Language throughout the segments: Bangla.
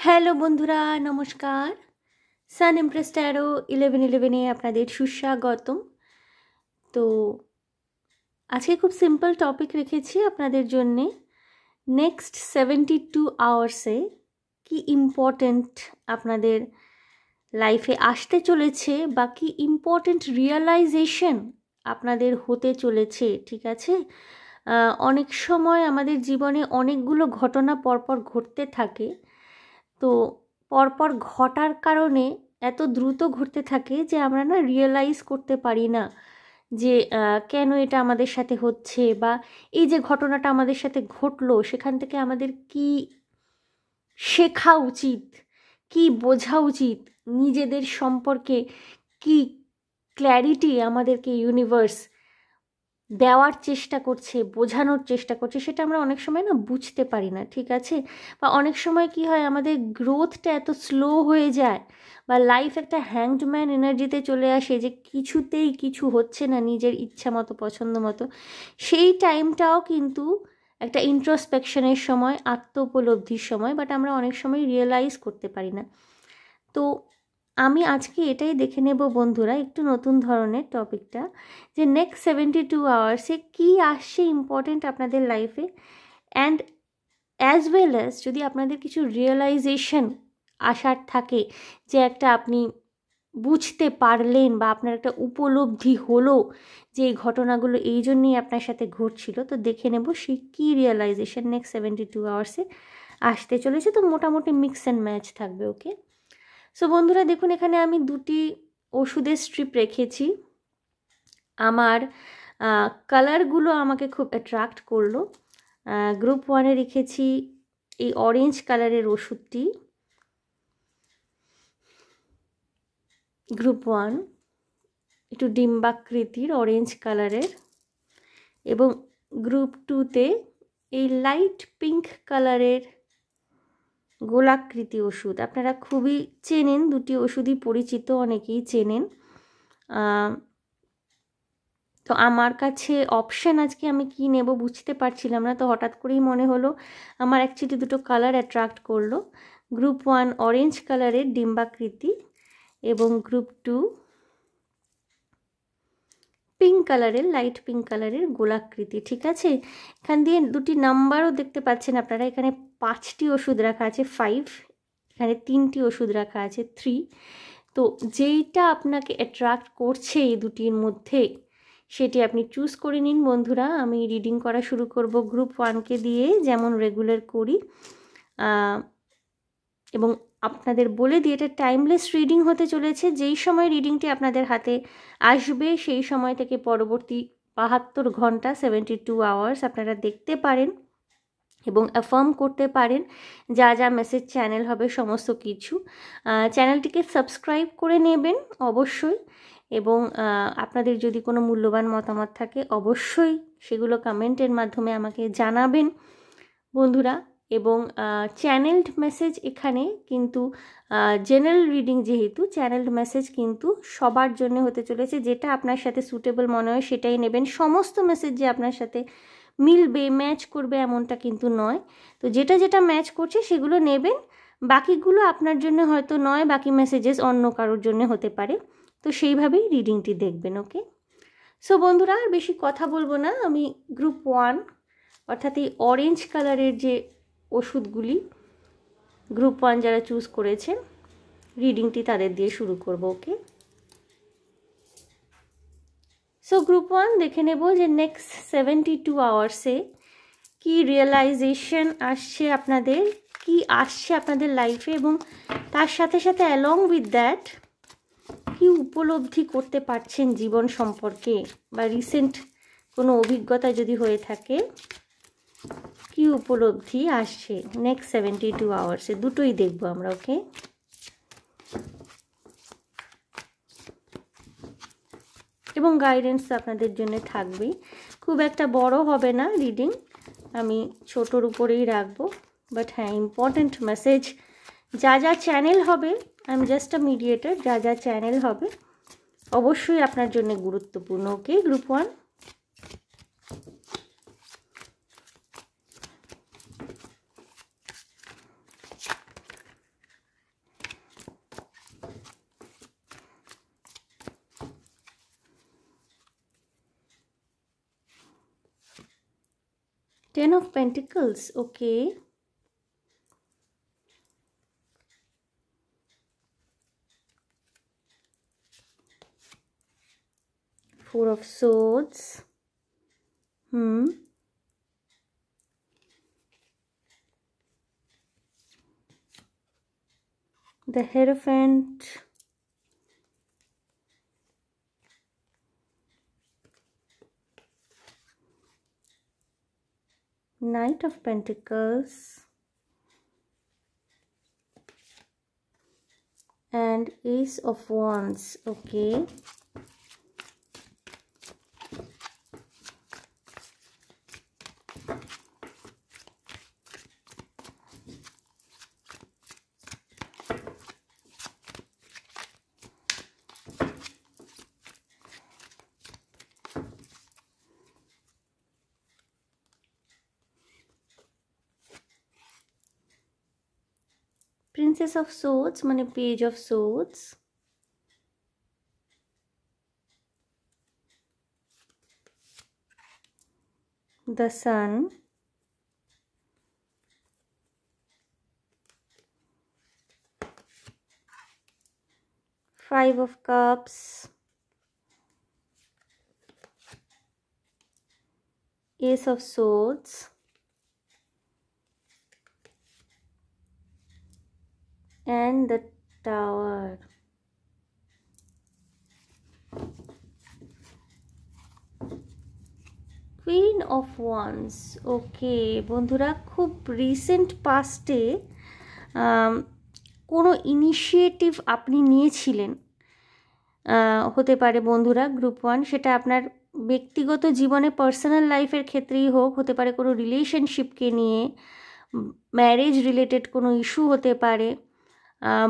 হ্যালো বন্ধুরা, নমস্কার। সান ইমপ্রেস ট্যারো 1111-এ আপনাদের সুস্বাগতম। তো আজকে খুব সিম্পল টপিক রেখেছি আপনাদের জন্যে। নেক্সট 72 আওয়ার্সে কি ইম্পর্ট্যান্ট আপনাদের লাইফে আসতে চলেছে বা কি ইম্পর্ট্যান্ট রিয়েলাইজেশন আপনাদের হতে চলেছে, ঠিক আছে? অনেক সময় আমাদের জীবনে অনেকগুলো ঘটনা পরপর ঘটতে থাকে। তো পরপর ঘটার কারণে এত দ্রুত ঘটতে থাকে যে আমরা না রিয়েলাইজ করতে পারি না যে কেন এটা আমাদের সাথে হচ্ছে, বা এই যে ঘটনাটা আমাদের সাথে ঘটলো সেখান থেকে আমাদের কি শেখা উচিত, কি বোঝা উচিত, নিজেদের সম্পর্কে কি ক্ল্যারিটি আমাদেরকে ইউনিভার্স দেওয়ার চেষ্টা করছে, বোঝানোর চেষ্টা করছে, সেটা আমরা অনেক সময় না বুঝতে পারি না, ঠিক আছে? বা অনেক সময় কি হয়, আমাদের গ্রোথটা এত স্লো হয়ে যায় বা লাইফ একটা হ্যাংডম্যান এনার্জিতে চলে আসে যে কিছুতেই কিছু হচ্ছে না নিজের ইচ্ছা মতো, পছন্দ মতো। সেই টাইমটাও কিন্তু একটা ইন্ট্রোস্পেকশনের সময়, আত্ম উপলব্ধির সময়, বাট আমরা অনেক সময় রিয়েলাইজ করতে পারি না। তো আমি আজকে এটাই দেখে নেব বন্ধুরা, একটু নতুন ধরনের টপিকটা, যে নেক্সট 72 আওয়ার্সে কী আসছে ইম্পর্টেন্ট আপনাদের লাইফে, অ্যান্ড অ্যাজ ওয়েল অ্যাজ যদি আপনাদের কিছু রিয়েলাইজেশন আসার থাকে, যে একটা আপনি বুঝতে পারলেন বা আপনার একটা উপলব্ধি হলো যে এই ঘটনাগুলো এই জন্যই আপনার সাথে ঘটছিল, তো দেখে নেব সেই কী রিয়েলাইজেশন নেক্সট 72 আওয়ার্সে আসতে চলেছে। তো মোটামুটি মিক্স অ্যান্ড ম্যাচ থাকবে, ওকে? সো বন্ধুরা দেখুন, এখানে আমি দুটি ওষুধের স্ট্রিপ রেখেছি। আমার কালারগুলো আমাকে খুব অ্যাট্রাক্ট করলো। গ্রুপ 1-এ রেখেছি এই অরেঞ্জ কালারের ওষুধটি, গ্রুপ 1 একটু ডিম্বাকৃতির অরেঞ্জ কালারের, এবং গ্রুপ 2-তে এই লাইট পিঙ্ক কালারের গোলাকৃতি ওষুধ। আপনারা খুবই চেনেন, দুটি ওষুধই পরিচিত, অনেকেই চেনেন। তো আমার কাছে অপশান আজকে আমি কি নেব বুঝতে পারছিলাম না, তো হঠাৎ করেই মনে হলো আমার অ্যাকচুয়ালি দুটো কালার অ্যাট্রাক্ট করলো। গ্রুপ 1 অরেঞ্জ কালারের ডিম্বাকৃতি এবং গ্রুপ 2 পিঙ্ক কালারের, লাইট পিঙ্ক কালারের গোলাকৃতি, ঠিক আছে? এখান দিয়ে দুটি নাম্বারও দেখতে পাচ্ছেন আপনারা। এখানে 5টি ওষুধ রাখা আছে 5, এখানে 3টি ওষুধ রাখা আছে 3। তো যেইটা আপনাকে অ্যাট্রাক্ট করছে এই দুটির মধ্যে, সেটি আপনি চুজ করে নিন বন্ধুরা। আমি রিডিং করা শুরু করব গ্রুপ 1-কে দিয়ে, যেমন রেগুলার করি, এবং আপনাদের বলে দিই এটা টাইমলেস রিডিং হতে চলেছে। যেই সময় রিডিংটি আপনাদের হাতে আসবে সেই সময় থেকে পরবর্তী 72 ঘন্টা 72 আওয়ার্স আপনারা দেখতে পারেন এবং অ্যাফার্ম করতে পারেন যা যা মেসেজ চ্যানেল হবে সমস্ত কিছু। চ্যানেলটিকে সাবস্ক্রাইব করে নেবেন অবশ্যই, এবং আপনাদের যদি কোনো মূল্যবান মতামত থাকে অবশ্যই সেগুলো কমেন্টের মাধ্যমে আমাকে জানাবেন বন্ধুরা। এবং চ্যানেলড মেসেজ এখানে কিন্তু জেনারেল রিডিং, যেহেতু চ্যানেলড মেসেজ কিন্তু সবার জন্য হতে চলেছে। যেটা আপনার সাথে সুটেবল মনে হয় সেটাই নেবেন। সমস্ত মেসেজ যে আপনার সাথে মিলবে, ম্যাচ করবে এমনটা কিন্তু নয়। তো যেটা যেটা ম্যাচ করছে সেগুলো নেবেন, বাকিগুলো আপনার জন্য হয়তো নয়, বাকি মেসেজেস অন্য কারোর জন্য হতে পারে। তো সেইভাবেই রিডিংটি দেখবেন, ওকে? সো বন্ধুরা আর বেশি কথা বলবো না, আমি গ্রুপ 1 অর্থাৎ এই অরেঞ্জ কালারের যে ওষুধগুলি গ্রুপ 1 যারা চুজ করেছেন, রিডিংটি তাদের দিয়ে শুরু করব, ওকে? সো গ্রুপ 1 দেখে নেব যে নেক্সট 72 আওয়ার্সে কি রিয়েলাইজেশন আসছে আপনাদের, কি আসছে আপনাদের লাইফে, এবং তার সাথে সাথে অ্যালং উইথ দ্যাট কি উপলব্ধি করতে পারছেন জীবন সম্পর্কে, বা রিসেন্ট কোনো অভিজ্ঞতা যদি হয়ে থাকে, কি উপলব্ধি আসছে নেক্সট 72 আওয়ার্সে। দুটোই দেখবো আমরা, ওকে? এবং গাইডেন্স আপনাদের জন্য থাকবেই, খুব একটা বড় হবে না রিডিং, আমি ছোটোর উপরেই রাখবো। বাট হ্যাঁ, ইম্পর্ট্যান্ট মেসেজ যা যা চ্যানেল হবে, I am just a mediator, যা যা চ্যানেল হবে অবশ্যই আপনার জন্য গুরুত্বপূর্ণ, okay? Group 1 10 of Pentacles, okay. Four of Swords. The Hierophant. Knight of Pentacles. And Ace of Wands, okay. Princess of Swords মানে Page of Swords. The Sun. Five of Cups. Ace of Swords. And the Tower. Queen of Wands, ওকে বন্ধুরা, খুব রিসেন্ট পাস্টে কোনো ইনিশিয়েটিভ আপনি নিয়েছিলেন, হতে পারে বন্ধুরা গ্রুপ 1, সেটা আপনার ব্যক্তিগত জীবনে পার্সোনাল লাইফের ক্ষেত্রেই হোক, হতে পারে কোনো রিলেশনশিপকে নিয়ে, ম্যারেজ রিলেটেড কোনো ইস্যু হতে পারে,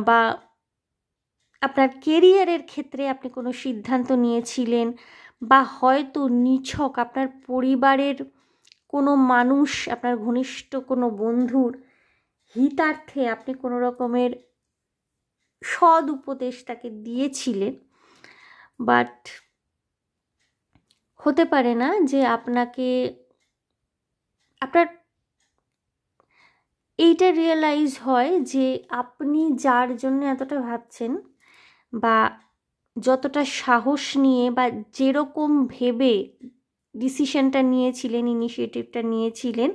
বা আপনার কেরিয়ারের ক্ষেত্রে আপনি কোনো সিদ্ধান্ত নিয়েছিলেন, বা হয়তো নিছক আপনার পরিবারের কোনো মানুষ, আপনার ঘনিষ্ঠ কোনো বন্ধুর হিতার্থে আপনি কোনো রকমের সৎ উপদেশ তাকে দিয়েছিলেন। বাট হতে পারে না যে আপনাকে আপনার এইটা রিয়েলাইজ হয় যে আপনি যার জন্য এতটা ভাবছেন, বা যতটা সাহস নিয়ে বা যেরকম ভেবে ডিসিশনটা নিয়েছিলেন, ইনিশিয়েটিভটা নিয়েছিলেন,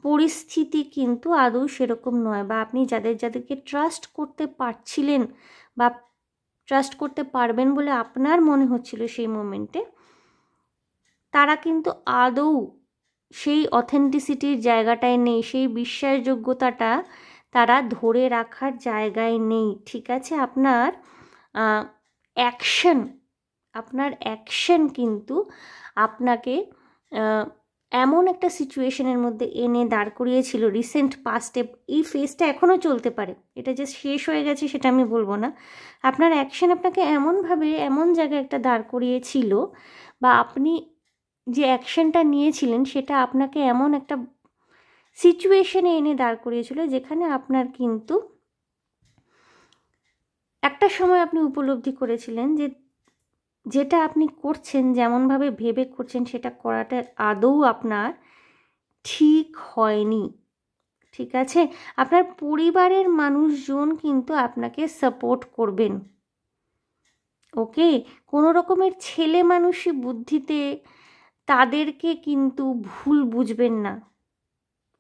পরিস্থিতি কিন্তু আদৌ সেরকম নয়, বা আপনি যাদেরকে ট্রাস্ট করতে পারছিলেন বা ট্রাস্ট করতে পারবেন বলে আপনার মনে হচ্ছিল সেই মোমেন্টে, তারা কিন্তু আদৌ সেই অথেন্টিসিটির জায়গাটায় নেই, সেই বিশ্বাসযোগ্যতাটা তারা ধরে রাখার জায়গায় নেই। ঠিক আছে, আপনার অ্যাকশন কিন্তু আপনাকে এমন একটা সিচুয়েশনের মধ্যে এনে দাঁড় করিয়েছিল রিসেন্ট পাস্টে। এই ফেজটা এখনও চলতে পারে, এটা যে শেষ হয়ে গেছে সেটা আমি বলবো না। আপনার অ্যাকশন আপনাকে এমনভাবে এমন জায়গায় একটা দাঁড় করিয়েছিল, বা আপনি যে অ্যাকশনটা নিয়েছিলেন সেটা আপনাকে এমন একটা সিচুয়েশনে এনে দাঁড় করিয়েছিল যেখানে আপনার কিন্তু একটা সময় আপনি উপলব্ধি করেছিলেন যে যেটা আপনি করছেন, যেমনভাবে ভেবে করছেন, সেটা করাটা আদৌ আপনার ঠিক হয়নি। ঠিক আছে, আপনার পরিবারের মানুষজন কিন্তু আপনাকে সাপোর্ট করবেন। ওকে, কোনো রকমের ছেলে মানুষই বুদ্ধিতে তাদেরকে কিন্তু ভুল বুঝবেন না।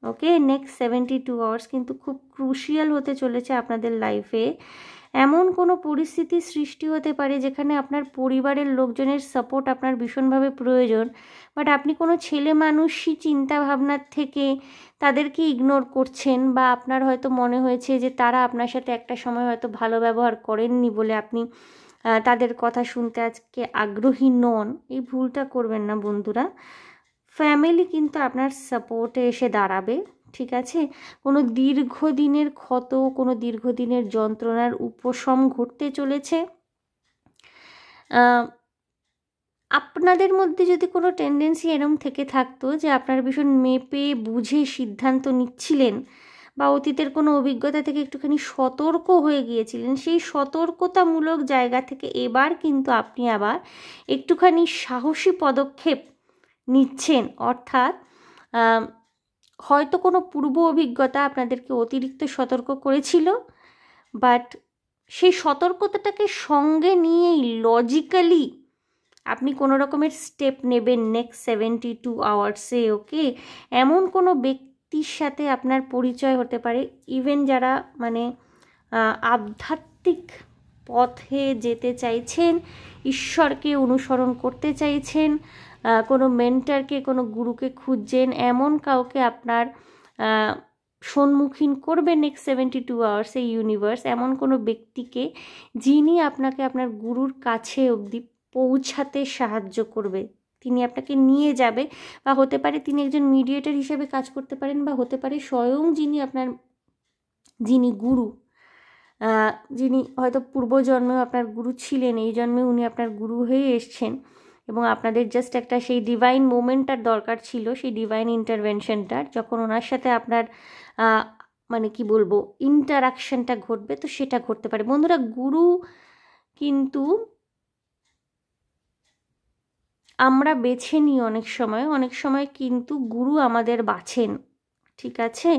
ওকে, নেক্সট 72 আওয়ার্স কিন্তু খুব ক্রুশিয়াল হতে চলেছে আপনাদের লাইফে। এমন কোনো পরিস্থিতি সৃষ্টি হতে পারে যেখানে আপনার পরিবারের লোকজনের সাপোর্ট আপনার ভীষণভাবে প্রয়োজন, বাট আপনি কোনো ছেলে মানুষই চিন্তাভাবনার থেকে তাদেরকে ইগনোর করছেন, বা আপনার হয়তো মনে হয়েছে যে তারা আপনার সাথে একটা সময় হয়তো ভালো ব্যবহার করেননি বলে আপনি তাদের কথা শুনতে আজকে আগ্রহী নন। এই ভুলটা করবেন না বন্ধুরা। ফ্যামিলি কিন্তু আপনার সাপোর্টে এসে দাঁড়াবে। ঠিক আছে, কোনো দীর্ঘদিনের ক্ষত, কোনো দীর্ঘদিনের যন্ত্রণার উপশম ঘটতে চলেছে। আপনাদের মধ্যে যদি কোনো টেন্ডেন্সি এরম থেকে থাকতো যে আপনারা ভীষণ মেপে বুঝে সিদ্ধান্ত নিচ্ছিলেন, বা অতীতের কোনো অভিজ্ঞতা থেকে একটুখানি সতর্ক হয়ে গিয়েছিলেন, সেই সতর্কতামূলক জায়গা থেকে এবার কিন্তু আপনি আবার একটুখানি সাহসী পদক্ষেপ নিচ্ছেন। অর্থাৎ হয়তো কোনো পূর্ব অভিজ্ঞতা আপনাদেরকে অতিরিক্ত সতর্ক করেছিল, বাট সেই সতর্কতাটাকে সঙ্গে নিয়েই লজিক্যালি আপনি কোনো রকমের স্টেপ নেবেন নেক্সট 72 আওয়ার্সে। ওকে, এমন কোনো ব্যক্তির সাথে আপনার পরিচয় হতে পারে, ইভেন যারা মানে আধ্যাত্মিক পথে যেতে চাইছেন, ঈশ্বরকে অনুসরণ করতে চাইছেন, কোনো মেন্টারকে, কোনো গুরুকে খুঁজছেন, এমন কাউকে আপনার সম্মুখীন করবে নেক্সট 72 আওয়ার্সে ইউনিভার্স, এমন কোনো ব্যক্তিকে যিনি আপনাকে আপনার গুরুর কাছে অবধি পৌঁছাতে সাহায্য করবে। তিনি আপনাকে নিয়ে যাবে, বা হতে পারে তিনি একজন মিডিয়েটর হিসেবে কাজ করতে পারেন, বা হতে পারে স্বয়ং যিনি গুরু, যিনি হয়তো পূর্বজন্মেও আপনার গুরু ছিলেন, এই জন্মে উনি আপনার গুরু হয়ে এসছেন, এবং আপনাদের জাস্ট একটা সেই ডিভাইন মোমেন্টটার দরকার ছিল, সেই ডিভাইন ইন্টারভেনশনটার, যখন ওনার সাথে আপনার মানে কি বলবো ইন্টারাকশনটা ঘটবে, তো সেটা ঘটতে পারে। বন্ধুরা, গুরু কিন্তু আমরা বেছে নিই অনেক সময় কিন্তু গুরু আমাদের বাছেন, ঠিক আছে?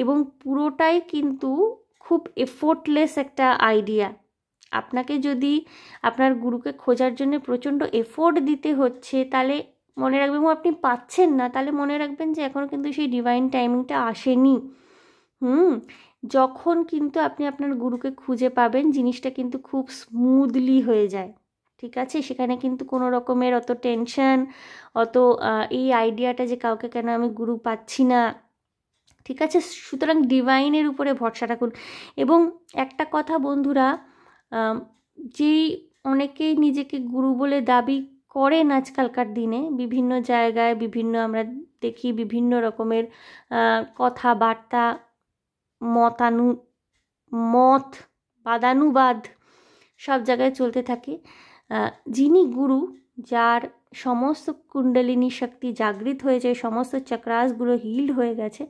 এবং পুরোটাই কিন্তু খুব এফোর্টলেস একটা আইডিয়া। আপনাকে যদি আপনার গুরুকে খোঁজার জন্য প্রচণ্ড এফোর্ট দিতে হচ্ছে, তাহলে মনে রাখবেন, আপনি পাচ্ছেন না, তাহলে মনে রাখবেন যে এখনও কিন্তু সেই ডিভাইন টাইমিংটা আসেনি। যখন কিন্তু আপনি আপনার গুরুকে খুঁজে পাবেন, জিনিসটা কিন্তু খুব স্মুথলি হয়ে যায়, ঠিক আছে? সেখানে কিন্তু কোনো রকমের অত টেনশন, অত এই আইডিয়াটা যে কাউকে কেন আমি গুরু পাচ্ছি না, ঠিক আছে? সুতরাং ডিভাইনের উপরে ভরসা রাখুন। এবং একটা কথা বন্ধুরা, যেই অনেকেই নিজেকে গুরু বলে দাবি করেন আজকালকার দিনে, বিভিন্ন জায়গায় বিভিন্ন আমরা দেখি বিভিন্ন রকমের কথাবার্তা, মত বাদানুবাদ সব জায়গায় চলতে থাকে। যিনি গুরু, যার সমস্ত কুণ্ডলিনী শক্তি জাগৃত হয়ে যায়, সমস্ত চক্রাসগুলো হিল্ড হয়ে গেছে,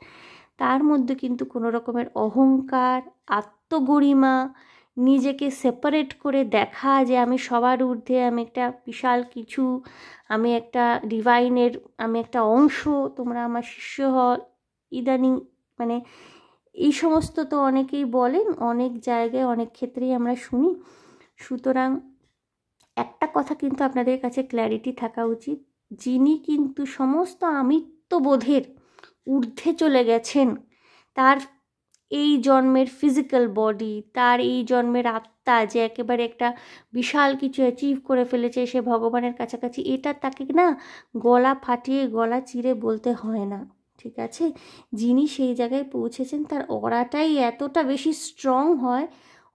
তার মধ্যে কিন্তু কোনো রকমের অহংকার, আত্মগরিমা, নিজেকে সেপারেট করে দেখা যে আমি সবার ঊর্ধ্বে, আমি একটা বিশাল কিছু, আমি একটা ডিভাইনের, আমি একটা অংশ, তোমরা আমার শিষ্য হও, ইদানিং মানে এই সমস্ত তো অনেকেই বলেন, অনেক জায়গায় অনেক ক্ষেত্রেই আমরা শুনি। সুতরাং একটা কথা কিন্তু আপনাদের কাছে ক্ল্যারিটি থাকা উচিত, যিনি কিন্তু সমস্ত আমিত্ববোধের ঊর্ধ্বে চলে গেছেন, তার এই জন্মের ফিজিক্যাল বডি, তার এই জন্মের আত্মা যে একেবারে একটা বিশাল কিছু অ্যাচিভ করে ফেলেছে, সে ভগবানের কাছাকাছি, এটা তাকে না গলা ফাটিয়ে গলা চিরে বলতে হয় না, ঠিক আছে? যিনি সেই জায়গায় পৌঁছেছেন, তার অরাটাই এতটা বেশি স্ট্রং হয়,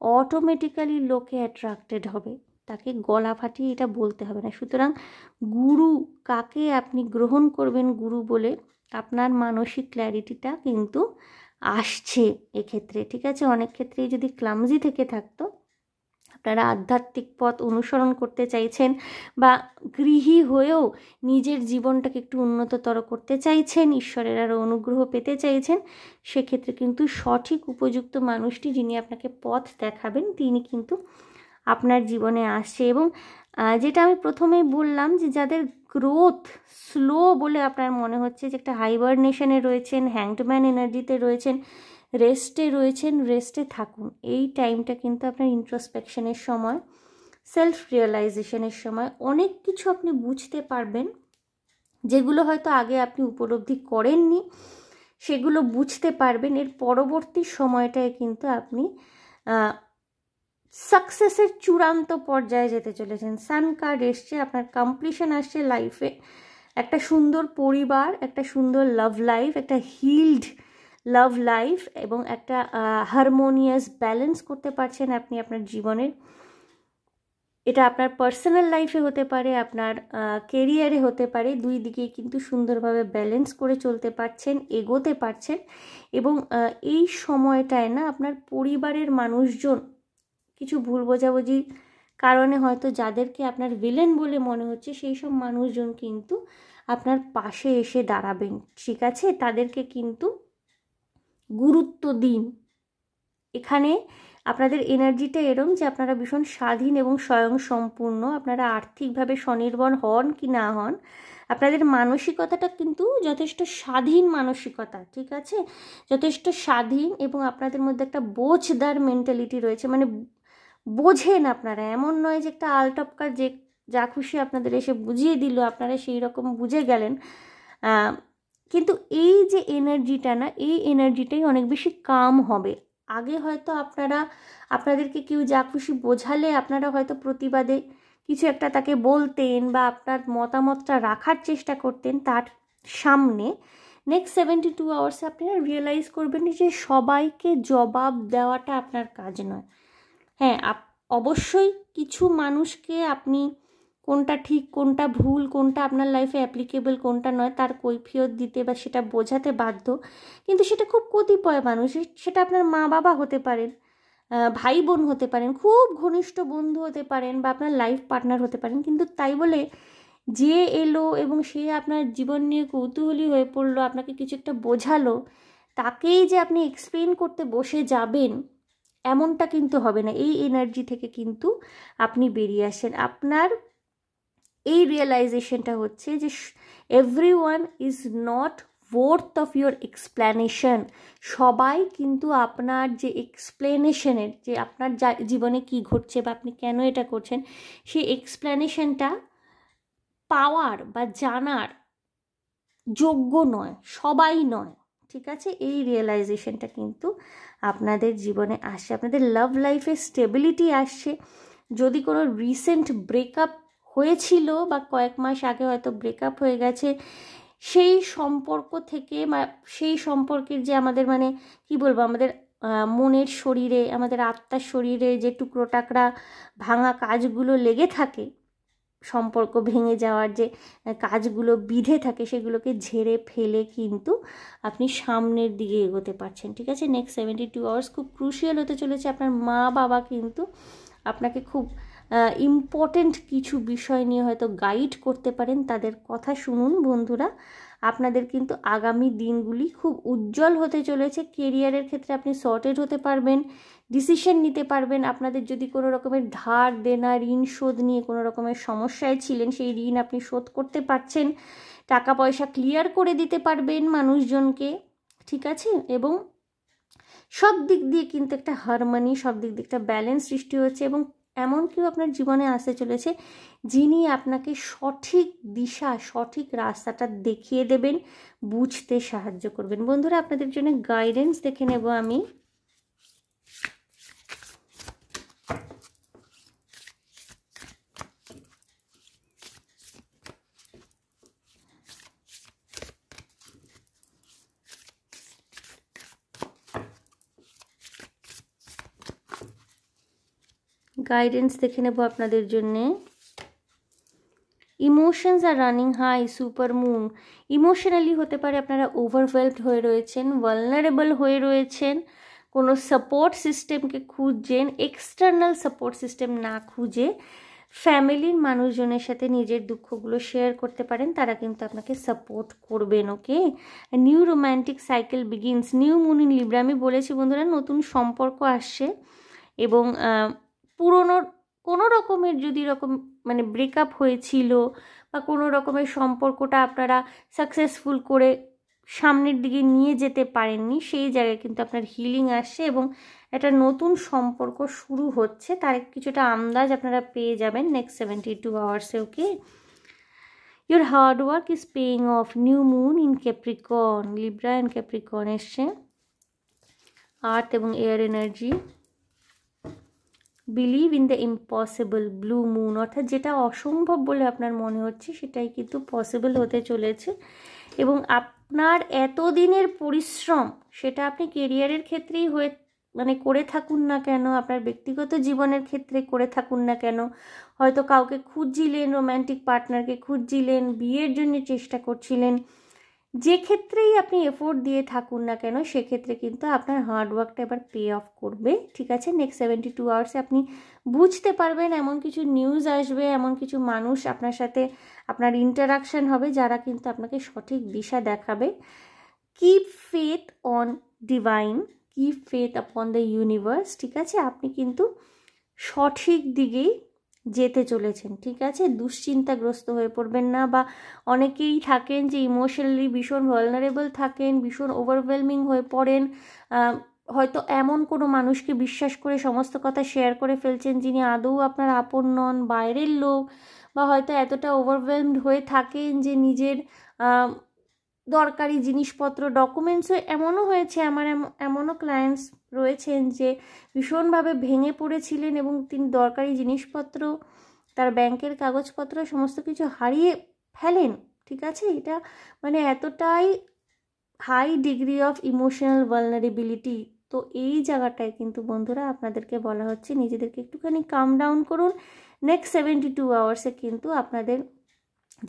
অটোমেটিক্যালি লোকে অ্যাট্রাক্টেড হবে, তাকে গলা ফাটিয়ে এটা বলতে হবে না। সুতরাং গুরু কাকে আপনি গ্রহণ করবেন গুরু বলে, আপনার মানসিক ক্ল্যারিটিটা কিন্তু আসছে এক্ষেত্রে, ঠিক আছে? অনেক ক্ষেত্রেই যদি ক্লামজি থেকে থাকতো, আপনারা আধ্যাত্মিক পথ অনুসরণ করতে চাইছেন, বা গৃহী হয়েও নিজের জীবনটাকে একটু উন্নততর করতে চাইছেন, ঈশ্বরের আরও অনুগ্রহ পেতে চাইছেন, সেক্ষেত্রে কিন্তু সঠিক উপযুক্ত মানুষটি, যিনি আপনাকে পথ দেখাবেন, তিনি কিন্তু আপনার জীবনে আসছে। এবং যেটা আমি প্রথমেই বললাম, যে যাদের গ্রোথ স্লো বলে আপনার মনে হচ্ছে, যে একটা হাইবারনেশনে রয়েছেন, হ্যাংডম্যান এনার্জিতে রয়েছেন, রেস্টে থাকুন। এই টাইমটা কিন্তু আপনার ইন্ট্রোস্পেকশনের সময়, সেলফ রিয়েলাইজেশনের সময় অনেক কিছু আপনি বুঝতে পারবেন, যেগুলো হয়তো আগে আপনি উপলব্ধি করেননি, সেগুলো বুঝতে পারবেন। এর পরবর্তী সময়টায় কিন্তু আপনি সাকসেসের চূড়ান্ত পর্যায়ে যেতে চলেছেন। সান কার্ড এসছে, আপনার কমপ্লিশন আসছে লাইফে, একটা সুন্দর পরিবার, একটা সুন্দর লাভ লাইফ, একটা হিল্ড লাভ লাইফ, এবং একটা হারমোনিয়াস ব্যালেন্স করতে পারছেন আপনি আপনার জীবনের। এটা আপনার পার্সোনাল লাইফে হতে পারে, আপনার কেরিয়ারে হতে পারে, দুই দিকেই কিন্তু সুন্দরভাবে ব্যালেন্স করে চলতে পারছেন, এগোতে পারছেন। এবং এই সময়টায় না আপনার পরিবারের মানুষজন কিছু ভুল বোঝাবুঝির কারণে হয়তো যাদেরকে আপনার ভিলেন বলে মনে হচ্ছে, সেই সব মানুষজন কিন্তু আপনার পাশে এসে দাঁড়াবেন, ঠিক আছে? তাদেরকে কিন্তু গুরুত্ব দিন। এখানে আপনাদের এনার্জিটা এরম যে আপনারা ভীষণ স্বাধীন এবং স্বয়ংসম্পূর্ণ। আপনারা আর্থিকভাবে স্বনির্ভর হন কি না হন, আপনাদের মানসিকতাটা কিন্তু যথেষ্ট স্বাধীন মানসিকতা, ঠিক আছে, যথেষ্ট স্বাধীন, এবং আপনাদের মধ্যে একটা বোঝদার মেন্টালিটি রয়েছে, মানে বোঝেন আপনারা, এমন নয় যে একটা আলটপকার যে যা খুশি আপনাদের এসে বুঝিয়ে দিল আপনারা সেই রকম বুঝে গেলেন। কিন্তু এই যে এনার্জিটা না, এই এনার্জিটাই অনেক বেশি কাম হবে। আগে হয়তো আপনাদেরকে কেউ যা খুশি বোঝালে আপনারা হয়তো প্রতিবাদে কিছু একটা তাকে বলতেন বা আপনার মতামতটা রাখার চেষ্টা করতেন তার সামনে। নেক্সট 72 আওয়ার্সে আপনারা রিয়েলাইজ করবেন যে সবাইকে জবাব দেওয়াটা আপনার কাজ নয়। হ্যাঁ, অবশ্যই কিছু মানুষকে আপনি কোনটা ঠিক কোনটা ভুল, কোনটা আপনার লাইফে অ্যাপ্লিকেবল কোনটা নয় তার কৈফিয়ত দিতে বা সেটা বোঝাতে বাধ্য, কিন্তু সেটা খুব কতিপয় মানুষ। সেটা আপনার মা বাবা হতে পারেন, ভাই বোন হতে পারেন, খুব ঘনিষ্ঠ বন্ধু হতে পারেন, বা আপনার লাইফ পার্টনার হতে পারেন। কিন্তু তাই বলে যে এলো এবং সে আপনার জীবন নিয়ে কৌতূহলী হয়ে পড়লো, আপনাকে কিছু একটা বোঝালো, তাকেই যে আপনি এক্সপ্লেন করতে বসে যাবেন এমনটা কিন্তু হবে না। এই এনার্জি থেকে কিন্তু আপনি বেরিয়ে আসেন। আপনার এই রিয়েলাইজেশনটা হচ্ছে যে everyone is not worth of your explanation. সবাই কিন্তু আপনার যে এক্সপ্লেনেশনের, যে আপনার জীবনে কি ঘটছে বা আপনি কেন এটা করছেন, সেই এক্সপ্লেনেশনটা পাওয়ার বা জানার যোগ্য নয়, সবাই নয়, ঠিক আছে। এই রিয়েলাইজেশনটা কিন্তু আপনাদের জীবনে আসছে, আপনাদের লাভ লাইফে স্টেবিলিটি আসছে। যদি কোনো রিসেন্ট ব্রেকআপ হয়েছিল বা কয়েক মাস আগে হয়তো ব্রেকআপ হয়ে গেছে, সেই সম্পর্ক থেকে বা সেই সম্পর্কের যে আমাদের মানে কি বলবো, আমাদের মনের শরীরে, আমাদের আত্মার শরীরে যে টুকরো টাকরা ভাঙা কাজগুলো লেগে থাকে, সম্পর্ক ভেঙে যাওয়ার যে কাজগুলো বিধে থাকে, সেগুলোকে ঝেড়ে ফেলে কিন্তু আপনি সামনের দিকে এগোতে পারছেন, ঠিক আছে। নেক্সট 72 আওয়ার্স খুব ক্রুশিয়াল হতে চলেছে। আপনার মা বাবা কিন্তু আপনাকে খুব ইম্পর্টেন্ট কিছু বিষয় নিয়ে হয়তো গাইড করতে পারেন, তাদের কথা শুনুন বন্ধুরা। আপনাদের কিন্তু আগামী দিনগুলি খুব উজ্জ্বল হতে চলেছে। কেরিয়ারের ক্ষেত্রে আপনি সর্টেড হতে পারবেন, ডিসিশন নিতে পারবেন। আপনাদের যদি কোনো রকমের ধার দেনা, ঋণ শোধ নিয়ে কোনো রকমের সমস্যায় ছিলেন, সেই ঋণ আপনি শোধ করতে পারছেন, টাকা পয়সা ক্লিয়ার করে দিতে পারবেন মানুষজনকে, ঠিক আছে। এবং সব দিক দিয়ে কিন্তু একটা হারমোনি, সব দিক দিয়ে একটা ব্যালেন্স সৃষ্টি হচ্ছে। এবং এমন কেউ আপনার জীবনে আসতে চলেছে যিনি আপনাকে সঠিক দিশা, সঠিক রাস্তাটা দেখিয়ে দেবেন, বুঝতে সাহায্য করবেন। বন্ধুরা, আপনাদের জন্য গাইডেন্স দেখে নেব আমি। গাইডেন্স দেখে নেব আপনাদের জন্যে। Emotions are running high, super moon. Emotionally হতে পারে আপনারা ওভারওয়েলমড হয়ে রয়েছেন, ভালনারেবল হয়ে রয়েছেন, কোনো সাপোর্ট সিস্টেমকে খুঁজছেন, এক্সটার্নাল সাপোর্ট সিস্টেম না খুঁজে ফ্যামিলির মানুষজনের সাথে নিজের দুঃখগুলো শেয়ার করতে পারেন, তারা কিন্তু আপনাকে সাপোর্ট করবেন, okay. New romantic cycle begins, new moon in Libra. আমি বলেছি বন্ধুরা, নতুন সম্পর্ক আসছে এবং পুরনো কোনো রকমের যদি মানে ব্রেকআপ হয়েছিল বা কোনো রকমের সম্পর্কটা আপনারা সাকসেসফুল করে সামনের দিকে নিয়ে যেতে পারেননি, সেই জায়গায় কিন্তু আপনার হিলিং আসছে এবং একটা নতুন সম্পর্ক শুরু হচ্ছে, তার কিছুটা আন্দাজ আপনারা পেয়ে যাবেন নেক্সট 72 আওয়ার্সে, okay. Your hard work is paying off, new moon in Capricorn, Libra and Capricorn এসছে। আর্থ এবং air energy, believe in the impossible, blue moon, অর্থাৎ যেটা অসম্ভব বলে আপনার মনে হচ্ছে সেটাই কিন্তু পসিবল হতে চলেছে। এবং আপনার এতদিনের পরিশ্রম, সেটা আপনি কেরিয়ারের ক্ষেত্রেই করে থাকুন না কেন, আপনার ব্যক্তিগত জীবনের ক্ষেত্রে করে থাকুন না কেন, হয়তো কাউকে খুঁজছিলেন, রোম্যান্টিক পার্টনারকে খুঁজছিলেন, বিয়ের জন্য চেষ্টা করছিলেন, যে ক্ষেত্রেই আপনি এফোর্ট দিয়ে থাকুন না কেন, সেক্ষেত্রে কিন্তু আপনার হার্ডওয়ার্কটা এবার পে অফ করবে, ঠিক আছে। নেক্সট 72 আওয়ার্সে আপনি বুঝতে পারবেন, এমন কিছু নিউজ আসবে, এমন কিছু মানুষ আপনার সাথে আপনার ইন্টারাকশান হবে যারা কিন্তু আপনাকে সঠিক দিশা দেখাবে। Keep faith on divine, keep faith upon the universe, ঠিক আছে? আপনি কিন্তু সঠিক দিকেই যেতে চলেছেন, ঠিক আছে? দুশ্চিন্তাগ্রস্ত হয়ে পড়বেন না, বা অনেকেই থাকেন যে ইমোশনালি ভীষণ ভালনারেবল থাকেন, ভীষণ ওভারওয়েলমিং হয়ে পড়েন, হয়তো এমন কোনো মানুষকে বিশ্বাস করে সমস্ত কথা শেয়ার করে ফেলছেন যিনি আদৌ আপনার আপন নন, বাইরের লোক, বা হয়তো এতটা ওভারওয়েলমড হয়ে থাকেন যে নিজের দরকারি জিনিসপত্র ডকুমেন্টসও, এমনও হয়েছে আমার, এমনও ক্লায়েন্টস রয়েছেন যে ভীষণভাবে ভেঙে পড়েছিলেন এবং তিনি দরকারি জিনিসপত্র, তার ব্যাংকের কাগজপত্র সমস্ত কিছু হারিয়ে ফেলেন, ঠিক আছে? এটা মানে এতটাই high degree of emotional vulnerability. তো এই জায়গাটায় কিন্তু বন্ধুরা আপনাদেরকে বলা হচ্ছে নিজেদেরকে একটুখানি কাম ডাউন করুন। নেক্সট 72 আওয়ার্সে কিন্তু আপনাদের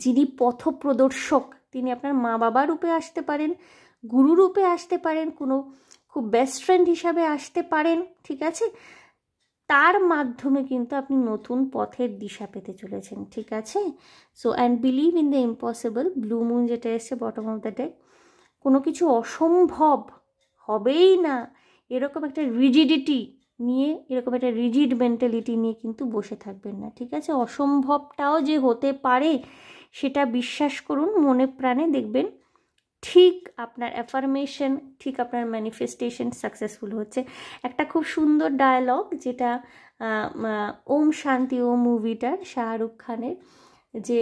যিনি পথপ্রদর্শক, তিনি আপনার মা বাবা রূপে আসতে পারেন, গুরু রূপে আসতে পারেন, কোনো খুব বেস্ট ফ্রেন্ড হিসাবে আসতে পারেন, ঠিক আছে? তার মাধ্যমে কিন্তু আপনি নতুন পথের দিশা পেতে চলেছেন, ঠিক আছে? So and believe in the impossible. Blue moon যেটা এসছে বটম অফ দ্য ডেক, কোনো কিছু অসম্ভব হবেই না এরকম একটা রিজিডিটি নিয়ে, এরকম একটা রিজিড মেন্টালিটি নিয়ে কিন্তু বসে থাকবেন না, ঠিক আছে? অসম্ভবটাও যে হতে পারে সেটা বিশ্বাস করুন মনে প্রাণে, দেখবেন ঠিক আপনার অ্যাফার্মেশন, ঠিক আপনার ম্যানিফেস্টেশন সাকসেসফুল হচ্ছে। একটা খুব সুন্দর ডায়ালগ যেটা ওম শান্তি ওম মুভিটার, শাহরুখ খানের, যে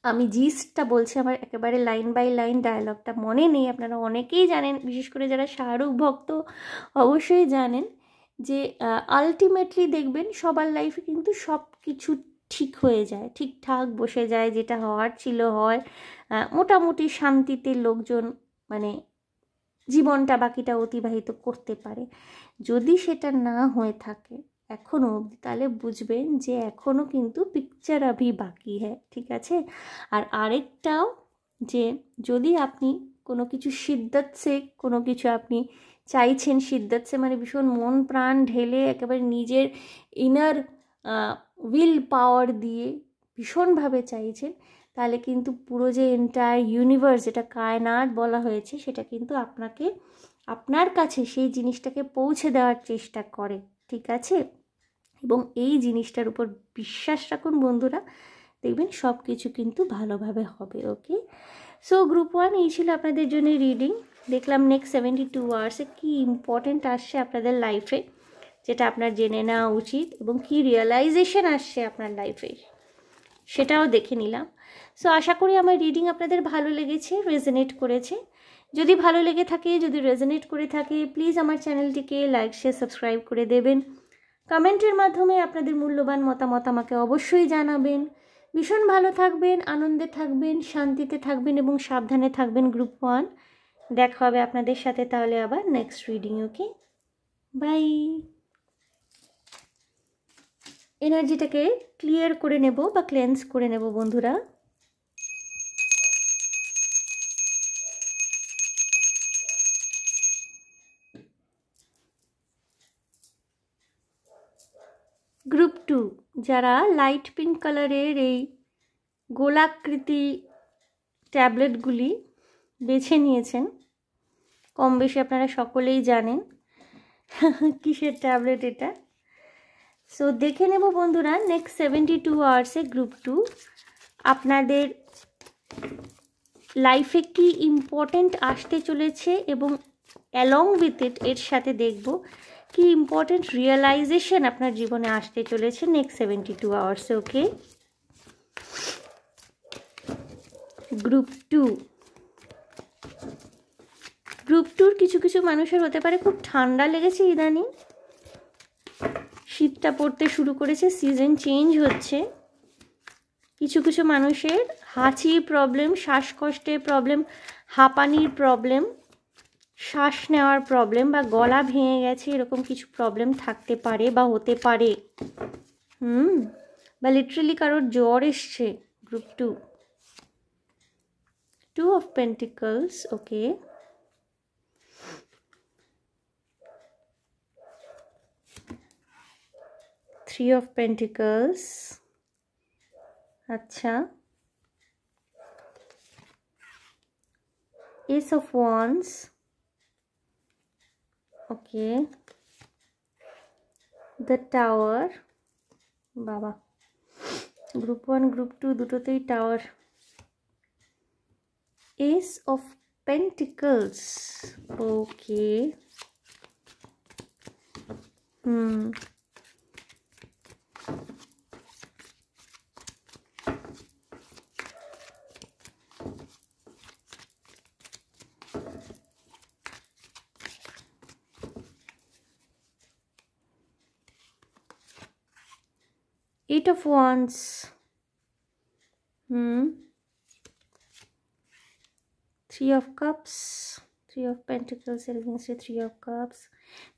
আমি জিস্টটা বলছি, আমার একেবারে লাইন বাই লাইন ডায়ালগটা মনে নেই, আপনারা অনেকেই জানেন, বিশেষ করে যারা শাহরুখ ভক্ত অবশ্যই জানেন, যে আলটিমেটলি দেখবেন সবার লাইফে কিন্তু সব কিছু ঠিক হয়ে যায়, ঠিকঠাক বসে যায়, যেটা হওয়ার ছিল হয়, মোটামুটি শান্তিতে লোকজন মানে জীবনটা বাকিটা অতিবাহিত করতে পারে। যদি সেটা না হয়ে থাকে এখনও অবধি, তাহলে বুঝবেন যে এখনও কিন্তু পিকচার আভি বাকি হ্যাঁ, ঠিক আছে? আর আরেকটাও, যে যদি আপনি কোনো কিছু শিদ্দত সে, কোনো কিছু আপনি চাইছেন শিদ্দত সে, মানে ভীষণ মন প্রাণ ঢেলে একেবারে নিজের ইনার উইল পাওয়ার দিয়ে ভীষণভাবে চাইছেন, তাহলে কিন্তু পুরো যে এন্টায়ার ইউনিভার্স, যেটা কায়নাত বলা হয়েছে, সেটা কিন্তু আপনাকে, আপনার কাছে সেই জিনিসটাকে পৌঁছে দেওয়ার চেষ্টা করে, ঠিক আছে? এবং এই জিনিসটার উপর বিশ্বাস রাখুন বন্ধুরা, দেখবেন সব কিছু কিন্তু ভালোভাবে হবে। ওকে, সো গ্রুপ 1 এই ছিল আপনাদের জন্য রিডিং। দেখলাম নেক্সট 72 আওয়ার্সে কী ইম্পর্টেন্ট আসছে আপনাদের লাইফে, যেটা আপনার জেনে নেওয়া উচিত, এবং কী রিয়েলাইজেশন আসছে আপনার লাইফে সেটাও দেখে নিলাম। সো আশা করি আমার রিডিং আপনাদের ভালো লেগেছে, রেজোনেট করেছে। যদি ভালো লেগে থাকে, যদি রেজোনেট করে থাকে, প্লিজ আমার চ্যানেলটিকে লাইক শেয়ার সাবস্ক্রাইব করে দেবেন। কমেন্টের মাধ্যমে আপনাদের মূল্যবান মতামত আমাকে অবশ্যই জানাবেন। ভীষণ ভালো থাকবেন, আনন্দে থাকবেন, শান্তিতে থাকবেন এবং সাবধানে থাকবেন গ্রুপ 1। দেখা হবে আপনাদের সাথে তাহলে আবার নেক্সট রিডিং। Okay, bye. এনার্জিটাকে ক্লিয়ার করে নেব বা ক্লেন্স করে নেব বন্ধুরা। গ্রুপ 2 যারা লাইট পিঙ্ক কালারের এই গোলাকৃতি ট্যাবলেটগুলি বেছে নিয়েছেন, কম বেশি আপনারা সকলেই জানেন কিসের ট্যাবলেট এটা। সো দেখে নেব বন্ধুরা নেক্সট 72 আওয়ার্সে গ্রুপ 2 আপনাদের লাইফে কি ইম্পর্টেন্ট আসতে চলেছে, এবং অ্যালং উইথ ইট এর সাথে দেখব কি ইম্পর্টেন্ট রিয়েলাইজেশন আপনার জীবনে আসতে চলেছে নেক্সট 72 আওয়ার্সে। ওকে, গ্রুপ 2, গ্রুপ 2-র কিছু কিছু মানুষের হতে পারে খুব ঠান্ডা লেগেছে ইদানিং, শীতটা পড়তে শুরু করেছে, সিজন চেঞ্জ হচ্ছে। কিছু কিছু মানুষের হাঁচির প্রবলেম, শ্বাসকষ্টের প্রবলেম, হাঁপানির প্রবলেম, শ্বাস নেওয়ার প্রবলেম, বা গলা ভেঙে গেছে এরকম কিছু প্রবলেম থাকতে পারে বা হতে পারে। বা লিটারালি কারোর জ্বর এসছে। Group 2, 2 of Pentacles, okay, Three of Pentacles, আচ্ছা, Ace of Wands, okay, the tower, বাবা গ্রুপ 1 গ্রুপ 2 দুটোতেই tower. S of pentacles, okay, Eight of Wands, Three of Cups, Three of Pentacles against 3 of Cups.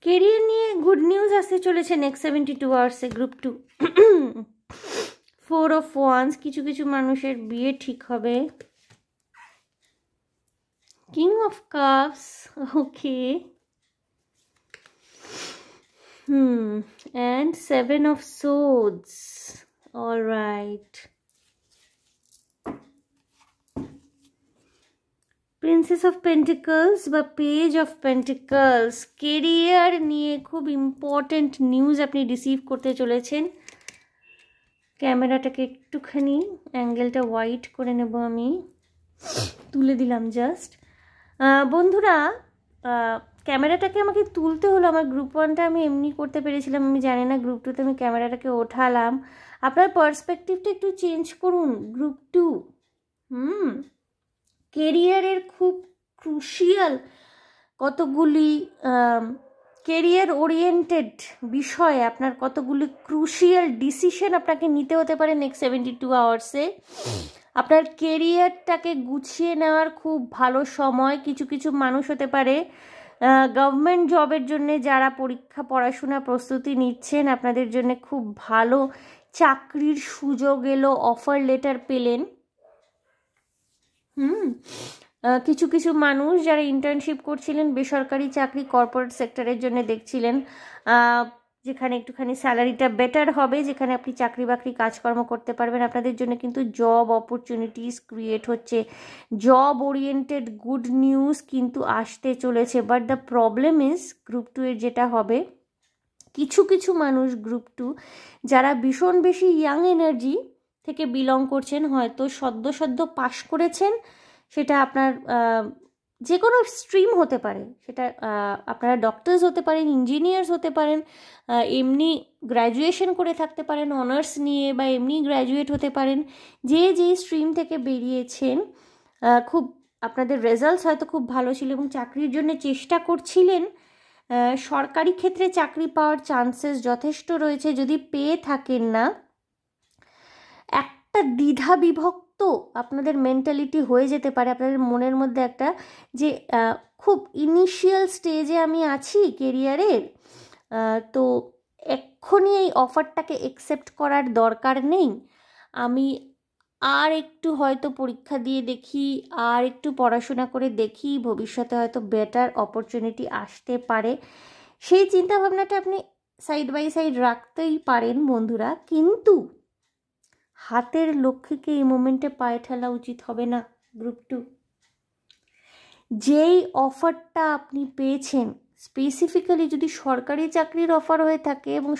Career নিয়ে গুড নিউজ আসতে চলেছে next 72 আওয়ার্সে group 2। Four of Wands, কিছু কিছু মানুষের বিয়ে ঠিক হবে। King of Cups, okay, and Seven of Swords, all right. Princess of Pentacles বা Page of Pentacles, কেরিয়ার নিয়ে খুব ইম্পর্টেন্ট নিউজ আপনি রিসিভ করতে চলেছেন। ক্যামেরাটাকে একটুখানি অ্যাঙ্গেলটা ওয়াইড করে নেব, আমি তুলে দিলাম জাস্ট। বন্ধুরা, ক্যামেরাটাকে আমাকে তুলতে হলো, আমার গ্রুপ 1টা আমি এমনি করতে পেরেছিলাম, আমি জানি না গ্রুপ 2তে আমি ক্যামেরাটাকে ওঠালাম। আপনার পার্সপেক্টিভটা একটু চেঞ্জ করুন। গ্রুপ 2 কেরিয়ারের খুব ক্রুশিয়াল কতগুলি কেরিয়ার ওরিয়েন্টেড বিষয়ে আপনার কতগুলি ক্রুশিয়াল ডিসিশন আপনাকে নিতে হতে পারে নেক্সট 72 আওয়ার্সে। আপনার কেরিয়ারটাকে গুছিয়ে নেওয়ার খুব ভালো সময়। কিছু কিছু মানুষ হতে পারে গভর্নমেন্ট জবের জন্য যারা পড়াশোনা প্রস্তুতি নিচ্ছেন, আপনাদের জন্য খুব ভালো চাকরির সুযোগ এলো, অফার লেটার পেলেন। কিছু কিছু মানুষ যারা ইন্টার্নশিপ করছিলেন, বেসরকারি চাকরি কর্পোরেট সেক্টরের জন্য দেখছিলেন, যেখানে একটুখানি স্যালারিটা বেটার হবে, যেখানে আপনি চাকরি বাকরি কাজকর্ম করতে পারবেন, আপনাদের জন্য কিন্তু জব অপরচুনিটিস ক্রিয়েট হচ্ছে। জব ওরিয়েন্টেড গুড নিউজ কিন্তু আসতে চলেছে। But the problem is group 2 এর যেটা হবে, কিছু কিছু মানুষ গ্রুপ 2 যারা ভীষণ বেশি ইয়াং এনার্জি থেকে বিলং করছেন, হয়তো সদ্য পাশ করেছেন, সেটা আপনার যে কোনো স্ট্রিম হতে পারে, সেটা আপনারা ডক্টরস হতে পারেন, ইঞ্জিনিয়ার্স হতে পারেন, এমনি গ্র্যাজুয়েশন করে থাকতে পারেন অনার্স নিয়ে, বা এমনি গ্র্যাজুয়েট হতে পারেন। যে স্ট্রিম থেকে বেরিয়েছেন, খুব আপনাদের রেজাল্টস হয়তো খুব ভালো ছিল এবং চাকরির জন্য চেষ্টা করছিলেন, সরকারি ক্ষেত্রে চাকরি পাওয়ার চান্সেস যথেষ্ট রয়েছে। যদি পেয়ে থাকেন না, একটা দ্বিধা বিভক্ত আপনাদের মেন্টালিটি হয়ে যেতে পারে, আপনাদের মনের মধ্যে একটা যে খুব ইনিশিয়াল স্টেজে আমি আছি কেরিয়ারের, তো এক্ষুনি এই অফারটাকে অ্যাকসেপ্ট করার দরকার নেই, আমি আর একটু হয়তো পরীক্ষা দিয়ে দেখি, আর একটু পড়াশোনা করে দেখি, ভবিষ্যতে হয়তো বেটার অপরচুনিটি আসতে পারে। সেই চিন্তাভাবনাটা আপনি সাইড বাই সাইড রাখতেই পারেন বন্ধুরা, কিন্তু হাতের লক্ষ্যকে এই মোমেন্টে পায়ে ঠেলা উচিত হবে না গ্রুপ 2। যেই অফারটা আপনি পেয়েছেন, স্পেসিফিক্যালি যদি সরকারি চাকরির অফার হয়ে থাকে, এবং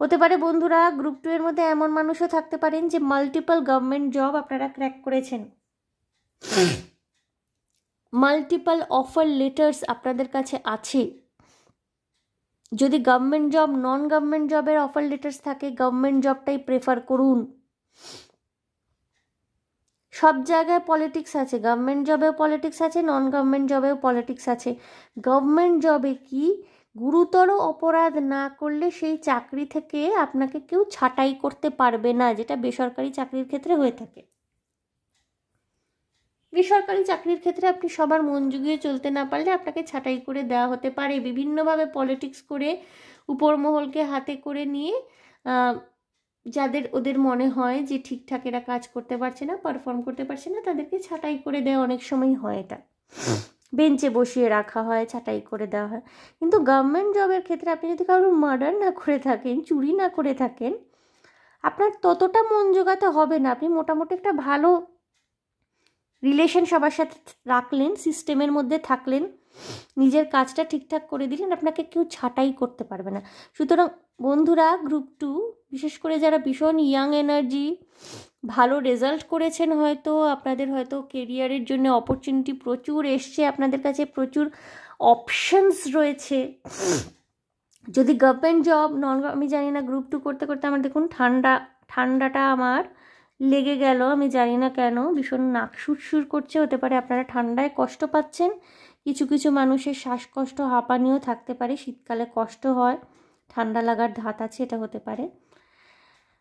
হতে পারে বন্ধুরা গ্রুপ 2 এর মধ্যে এমন মানুষও থাকতে পারেন যে মাল্টিপল গভর্নমেন্ট জব আপনারা ক্র্যাক করেছেন, মাল্টিপল অফার লেটার্স আপনাদের কাছে আছে। যদি গভর্নমেন্ট জব, নন গভর্নমেন্ট জবের অফার লেটার্স থাকে, গভর্নমেন্ট জবটাই প্রেফার করুন। সব জায়গায় পলিটিক্স আছে, গভর্নমেন্ট জবেও পলিটিক্স আছে, নন গভর্নমেন্ট জবেও পলিটিক্স আছে। গভর্নমেন্ট জবে কি গুরুতর অপরাধ না করলে সেই চাকরি থেকে আপনাকে কেউ ছাঁটাই করতে পারবে না, যেটা বেসরকারি চাকরির ক্ষেত্রে হয়ে থাকে। বেসরকারি চাকরির ক্ষেত্রে আপনি সবার মন জুগিয়ে চলতে না পারলে আপনাকে ছাঁটাই করে দেওয়া হতে পারে, বিভিন্নভাবে পলিটিক্স করে উপর মহলকে হাতে করে নিয়ে যাদের ওদের মনে হয় যে ঠিকঠাক এরা কাজ করতে পারছে না, পারফর্ম করতে পারছে না, তাদেরকে ছাঁটাই করে দেওয়া অনেক সময় হয়, এটা বেঞ্চে বসিয়ে রাখা হয়, ছাঁটাই করে দেওয়া হয়। কিন্তু গভর্নমেন্ট জবের ক্ষেত্রে আপনি যদি কারোর মার্ডার না করে থাকেন, চুরি না করে থাকেন, আপনার ততটা মন জোগাতে হবে না। আপনি মোটামুটি একটা ভালো রিলেশন সবার সাথে রাখলেন, সিস্টেমের মধ্যে থাকলেন, নিজের কাজটা ঠিকঠাক করে দিলেন, আপনাকে কেউ ছাঁটাই করতে পারবে না। সুতরাং বন্ধুরা, গ্রুপ 2 বিশেষ করে যারা ভীষণ ইয়াং এনার্জি, ভালো রেজাল্ট করেছেন, হয়তো আপনাদের হয়তো কেরিয়ারের জন্য অপরচুনিটি প্রচুর এসছে, আপনাদের কাছে প্রচুর অপশনস রয়েছে। যদি গভর্নমেন্ট জব, আমি জানি না, গ্রুপ 2 করতে করতে আমার দেখুন ঠান্ডাটা আমার লেগে গেল, আমি জানি না কেন, ভীষণ নাক সুরসুর করছে। হতে পারে আপনারা ঠান্ডায় কষ্ট পাচ্ছেন, কিছু কিছু মানুষের শ্বাসকষ্ট, হাঁপানিও থাকতে পারে, শীতকালে কষ্ট হয়, ঠান্ডা লাগার ধাত আছে, এটা হতে পারে।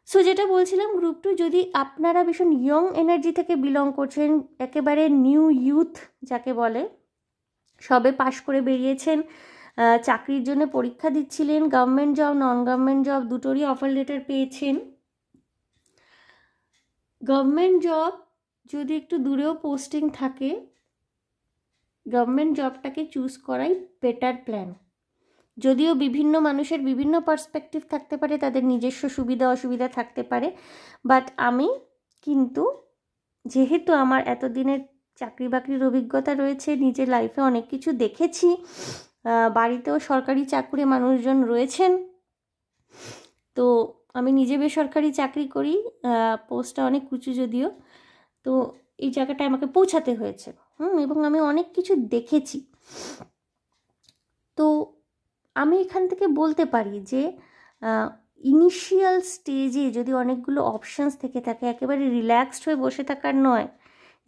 সো যেটা বলছিলাম, গ্রুপ 2 যদি আপনারা ভীষণ ইয়ং এনার্জি থেকে বিলং করছেন, একেবারে নিউ ইউথ যাকে বলে, সবে পাশ করে বেরিয়েছেন, চাকরির জন্য পরীক্ষা দিচ্ছিলেন, government job, non government job দুটোরই অফার লেটার পেয়েছেন। গভর্নমেন্ট জব যদি একটু দূরেও পোস্টিং থাকে, গভর্নমেন্ট জবটাকে চুজ করাই বেটার প্ল্যান। যদিও বিভিন্ন মানুষের বিভিন্ন পার্সপেক্টিভ থাকতে পারে, তাদের নিজস্ব সুবিধা অসুবিধা থাকতে পারে, বাট আমি কিন্তু, যেহেতু আমার এতদিনের চাকরি বাকরির অভিজ্ঞতা রয়েছে, নিজের লাইফে অনেক কিছু দেখেছি, বাড়িতেও সরকারি চাকরি মানুষজন রয়েছেন, তো আমি নিজে বেসরকারি চাকরি করি, পোস্টটা অনেক উঁচু যদিও, তো এই জায়গাটায় আমাকে পৌঁছাতে হয়েছে, এবং আমি অনেক কিছু দেখেছি। তো আমি এখান থেকে বলতে পারি যে ইনিশিয়াল স্টেজে যদি অনেকগুলো অপশানস থেকে থাকে, একেবারে রিল্যাক্সড হয়ে বসে থাকার নয়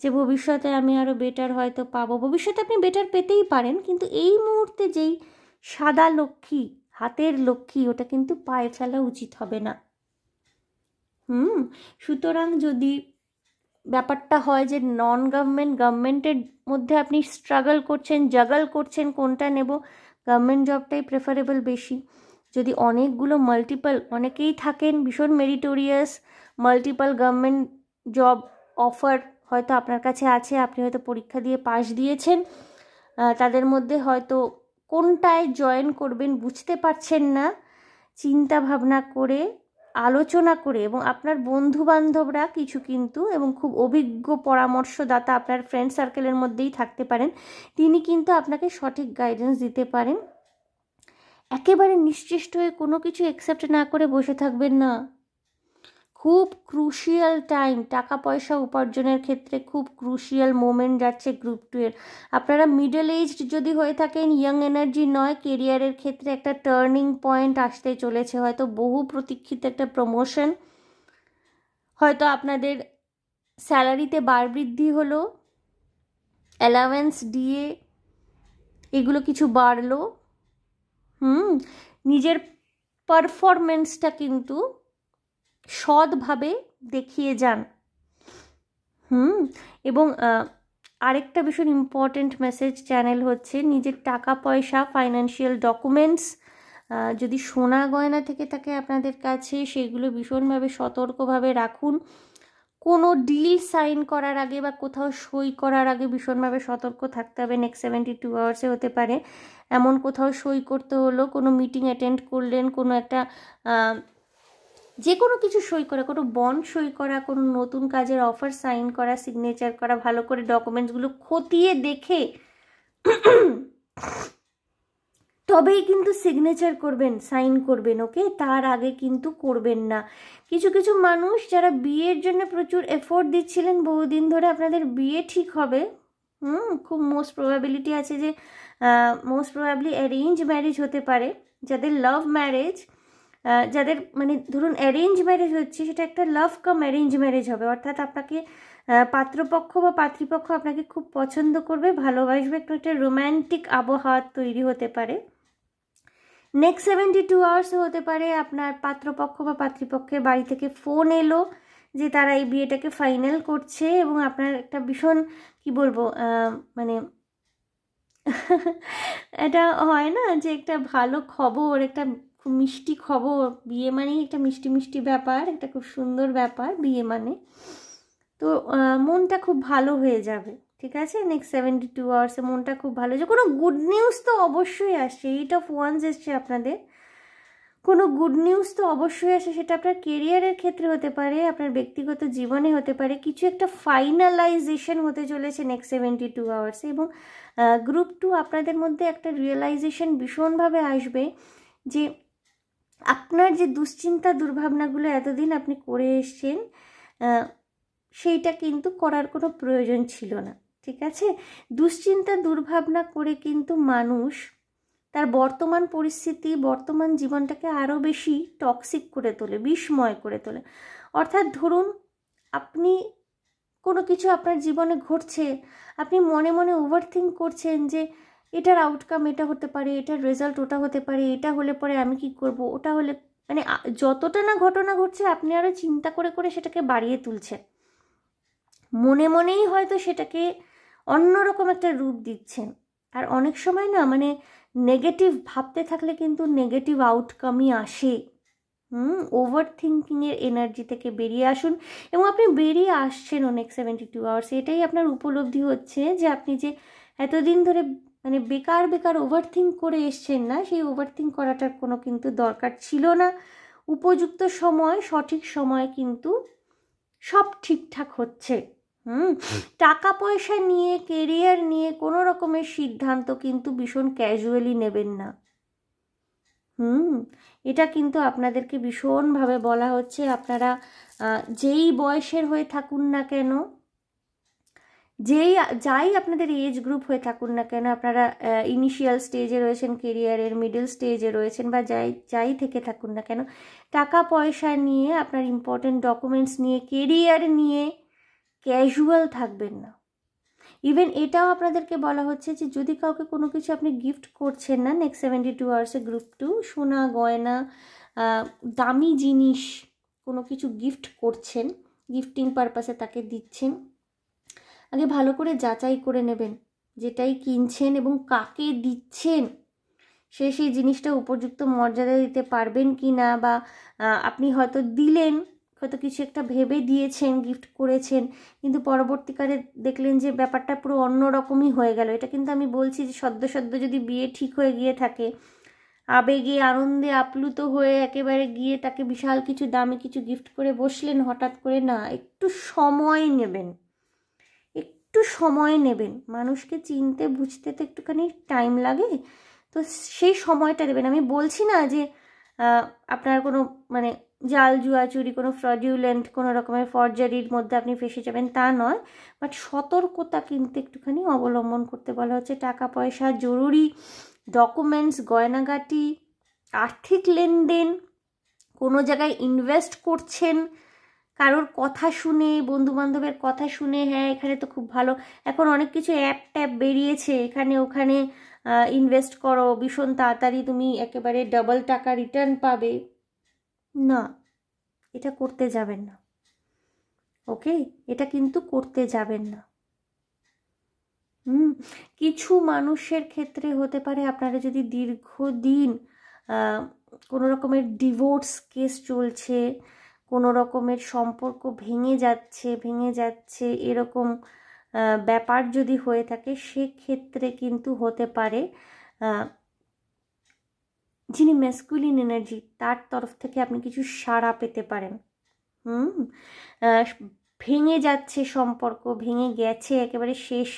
যে ভবিষ্যতে আমি আরও বেটার হয়তো পাবো। ভবিষ্যতে আপনি বেটার পেতেই পারেন, কিন্তু এই মুহূর্তে যেই সাদা লক্ষ্মী, হাতের লক্ষ্মী, ওটা কিন্তু পায়ে ফেলা উচিত হবে না। সুতরাং যদি ব্যাপারটা হয় যে নন গভর্নমেন্ট, গভর্নমেন্টের মধ্যে আপনি স্ট্রাগল করছেন, জাগল করছেন কোনটা নেব, গভর্নমেন্ট জবটাই প্রেফারেবল বেশি। যদি অনেকগুলো অনেকেই থাকেন ভীষণ meritorious, multiple government job offer হয়তো আপনার কাছে আছে, আপনি হয়তো পরীক্ষা দিয়ে পাশ দিয়েছেন, তাদের মধ্যে হয়তো কোনটায় জয়েন করবেন বুঝতে পারছেন না, চিন্তা ভাবনা করে, আলোচনা করে, এবং আপনার বন্ধু বান্ধবরা কিছু কিন্তু, এবং খুব অভিজ্ঞ পরামর্শদাতা আপনার ফ্রেন্ড সার্কেলের মধ্যেই থাকতে পারেন, তিনি কিন্তু আপনাকে সঠিক গাইডেন্স দিতে পারেন। একেবারে নিশ্চেষ্ট হয়ে কোনো কিছু অ্যাকসেপ্ট না করে বসে থাকবেন না। খুব ক্রুশিয়াল টাইম, টাকা পয়সা উপার্জনের ক্ষেত্রে খুব ক্রুশিয়াল মোমেন্ট যাচ্ছে গ্রুপ 2 এর। আপনারা মিডল এজড যদি হয়ে থাকেন, ইয়াং এনার্জি নয়, কেরিয়ারের ক্ষেত্রে একটা টার্নিং পয়েন্ট আসতে চলেছে, হয়তো বহু প্রতীক্ষিত একটা প্রমোশন, হয়তো আপনাদের স্যালারিতে বাড়বৃদ্ধি হলো, অ্যালাওয়েন্স ডিএ এগুলো কিছু বাড়লো, নিজের পারফরমেন্সটা কিন্তু সৎভাবে দেখিয়ে যান। এবং আরেকটা ভীষণ ইম্পর্টেন্ট মেসেজ চ্যানেল হচ্ছে, নিজের টাকা পয়সা, ফাইন্যান্সিয়াল ডকুমেন্টস, যদি সোনা গয়না থেকে থাকে আপনাদের কাছে, সেগুলো ভীষণভাবে সতর্কভাবে রাখুন। কোনো ডিল সাইন করার আগে বা কোথাও সই করার আগে ভীষণভাবে সতর্ক থাকতে হবে। নেক্সট 72 আওয়ার্সে হতে পারে এমন কোথাও সই করতে হলো, কোনো মিটিং অ্যাটেন্ড করলেন, কোনো একটা যে কোনো কিছু সই করা, কোনো বন্ড সই করা, কোনো নতুন কাজের অফার সাইন করা, সিগনেচার করা, ভালো করে ডকুমেন্টসগুলো খতিয়ে দেখে তবেই কিন্তু সিগনেচার করবেন, সাইন করবেন, ওকে? তার আগে কিন্তু করবেন না। কিছু কিছু মানুষ যারা বিয়ের জন্য প্রচুর এফোর্ট দিচ্ছিলেন বহুদিন ধরে, আপনাদের বিয়ে ঠিক হবে, খুব মোস্ট প্রবাবিলিটি আছে যে মোস্ট প্রবাবলি অ্যারেঞ্জ ম্যারেজ হতে পারে। যাদের লাভ ম্যারেজ, যাদের মানে ধরুন অ্যারেঞ্জ ম্যারেজ হচ্ছে, সেটা একটা লাভ কাম অ্যারেঞ্জ ম্যারেজ হবে, অর্থাৎ আপনাকে পাত্রপক্ষ বা পাত্রীপক্ষ আপনাকে খুব পছন্দ করবে, ভালোবাসবে, একটা রোম্যান্টিক আবহাওয়া তৈরি হতে পারে। নেক্সট 72 আওয়ার্সে হতে পারে আপনার পাত্রপক্ষ বা পাত্রীপক্ষের বাড়ি থেকে ফোন এলো যে তারা এই বিয়েটাকে ফাইনাল করছে, এবং আপনার একটা ভীষণ কি বলবো, মানে এটা হয় না যে একটা ভালো খবর, একটা খুব মিষ্টি খবর, বিয়ে মানেই একটা মিষ্টি মিষ্টি ব্যাপার, একটা খুব সুন্দর ব্যাপার বিয়ে মানে, তো মনটা খুব ভালো হয়ে যাবে, ঠিক আছে? নেক্সট 72 আওয়ার্সে মনটা খুব ভালো, যে কোনো গুড নিউজ তো অবশ্যই আসছে, 8 of Wands এসছে আপনাদের, কোনো গুড নিউজ তো অবশ্যই আসে, সেটা আপনার কেরিয়ারের ক্ষেত্রে হতে পারে, আপনার ব্যক্তিগত জীবনে হতে পারে, কিছু একটা ফাইনালাইজেশন হতে চলেছে নেক্সট 72 আওয়ার্সে। এবং গ্রুপ 2 আপনাদের মধ্যে একটা রিয়েলাইজেশন ভীষণভাবে আসবে যে আপনার যে দুশ্চিন্তা দুর্ভাবনাগুলো এতদিন আপনি করে এসছেন সেইটা কিন্তু করার কোনো প্রয়োজন ছিল না, ঠিক আছে? দুশ্চিন্তা দুর্ভাবনা করে কিন্তু মানুষ তার বর্তমান পরিস্থিতি, বর্তমান জীবনটাকে আরও বেশি টক্সিক করে তোলে, বিষময় করে তোলে। অর্থাৎ ধরুন আপনি কোনো কিছু আপনার জীবনে ঘটছে, আপনি মনে মনে ওভারথিঙ্ক করছেন যে এটার আউটকাম এটা হতে পারে, এটার রেজাল্ট ওটা হতে পারে, এটা হলে পরে আমি কি করব, ওটা হলে, মানে যতটা না ঘটনা ঘটছে আপনি আরও চিন্তা করে করে সেটাকে বাড়িয়ে তুলছেন, মনে মনেই হয়তো সেটাকে অন্যরকম একটা রূপ দিচ্ছেন। আর অনেক সময় না মানে নেগেটিভ ভাবতে থাকলে কিন্তু নেগেটিভ আউটকামই আসে। ওভার থিঙ্কিংয়ের এনার্জি থেকে বেরিয়ে আসুন, এবং আপনি বেরিয়ে আসছেন নেক্সট 72 আওয়ার্স। এটাই আপনার উপলব্ধি হচ্ছে যে আপনি যে এতদিন ধরে মানে বেকার বেকার ওভার থিঙ্ক করে এসছেন না, সেই ওভার থিঙ্ক করাটার কোনো কিন্তু দরকার ছিল না। উপযুক্ত সময়, সঠিক সময় কিন্তু সব ঠিকঠাক হচ্ছে। টাকা পয়সা নিয়ে, কেরিয়ার নিয়ে কোনো রকমের সিদ্ধান্ত কিন্তু ভীষণ ক্যাজুয়ালি নেবেন না। এটা কিন্তু আপনাদেরকে ভীষণভাবে বলা হচ্ছে। আপনারা যেই বয়সের হয়ে থাকুন না কেন, যাই আপনাদের এজ গ্রুপ হয়ে থাকুন না কেন, আপনারা ইনিশিয়াল স্টেজে রয়েছেন কেরিয়ারের, মিডল স্টেজে রয়েছেন, বা যাই থেকে থাকুন না কেন, টাকা পয়সা নিয়ে, আপনার ইম্পর্টেন্ট ডকুমেন্টস নিয়ে, কেরিয়ার নিয়ে ক্যাজুয়াল থাকবেন না। ইভেন এটাও আপনাদেরকে বলা হচ্ছে যে যদি কাউকে কোনো কিছু আপনি গিফট করছেন না নেক্সট 72 আওয়ার্সে, গ্রুপ 2 সোনা গয়না, দামি জিনিস কোনো কিছু গিফট করছেন, গিফটিং পারপাসে তাকে দিচ্ছেন, আগে ভালো করে যাচাই করে নেবেন যেটাই কিনছেন এবং কাকে দিচ্ছেন, সেই জিনিসটা উপযুক্ত মর্যাদা দিতে পারবেন কি না, বা আপনি হয়তো দিলেন, হয়তো কিছু একটা ভেবে দিয়েছেন, গিফট করেছেন, কিন্তু পরবর্তীকালে দেখলেন যে ব্যাপারটা পুরো অন্যরকমই হয়ে গেল। এটা কিন্তু আমি বলছি যে সদ্য যদি বিয়ে ঠিক হয়ে গিয়ে থাকে, আবেগে আনন্দে আপ্লুত হয়ে একেবারে গিয়ে তাকে বিশাল কিছু দামি কিছু গিফট করে বসলেন, হঠাৎ করে না, একটু সময় নেবেন, একটু সময় নেবেন। মানুষকে চিনতে বুঝতে তো একটুখানি টাইম লাগে, তো সেই সময়টা দেবেন। আমি বলছি না যে আপনার কোনো মানে জাল জুয়া চুরি, কোনো ফ্রডুলেন্ট কোনো রকমের ফরজারির মধ্যে আপনি ফেসে যাবেন তা নয়, বাট সতর্কতা কিন্তু একটুখানি অবলম্বন করতে বলা হচ্ছে। টাকা পয়সা, জরুরি ডকুমেন্টস, গয়নাগাটি, আর্থিক লেনদেন, কোনো জায়গায় ইনভেস্ট করছেন, কারোর কথা শুনে, বন্ধুবান্ধবের কথা শুনে, হ্যাঁ এখানে তো খুব ভালো, এখন অনেক কিছু অ্যাপ বেরিয়েছে, এখানে ওখানে ইনভেস্ট করো, ভীষণ তাড়াতাড়ি তুমি একেবারে ডাবল টাকা রিটার্ন পাবে, না, এটা করতে যাবেন না। ওকে, এটা কিন্তু করতে যাবেন না। কিছু মানুষের ক্ষেত্রে হতে পারে আপনারা যদি দীর্ঘদিন কোনো রকমের ডিভোর্স কেস চলছে, কোনো রকমের সম্পর্ক ভেঙে যাচ্ছে এরকম ব্যাপার যদি হয়ে থাকে, সেক্ষেত্রে কিন্তু হতে পারে যিনি ম্যাসকুলিন এনার্জি তার তরফ থেকে আপনি কিছু সাড়া পেতে পারেন। ভেঙে যাচ্ছে সম্পর্ক, ভেঙে গেছে, একেবারে শেষ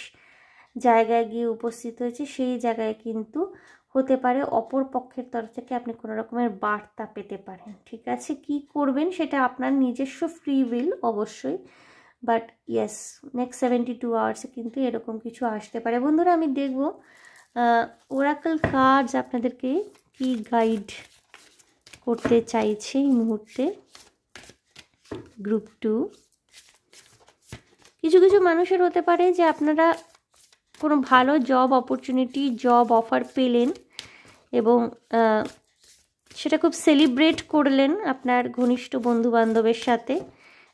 জায়গায় গিয়ে উপস্থিত হয়েছে, সেই জায়গায় কিন্তু হতে পারে অপর পক্ষের তরফ থেকে আপনি কোনো রকমের বার্তা পেতে পারেন। ঠিক আছে, কি করবেন সেটা আপনার নিজস্ব ফ্রি উইল অবশ্যই, বাট ইয়েস নেক্সট 72 আওয়ার্সে কিন্তু এরকম কিছু আসতে পারে। বন্ধুরা, আমি দেখব ওরাকল কার্ডস আপনাদেরকে কি গাইড করতে চাইছে এই মুহূর্তে। গ্রুপ 2 কিছু মানুষের হতে পারে যে আপনারা কোনো ভালো জব অপরচুনিটি, জব অফার পেলেন এবং সেটা খুব সেলিব্রেট করলেন আপনার ঘনিষ্ঠ বন্ধুবান্ধবের সাথে।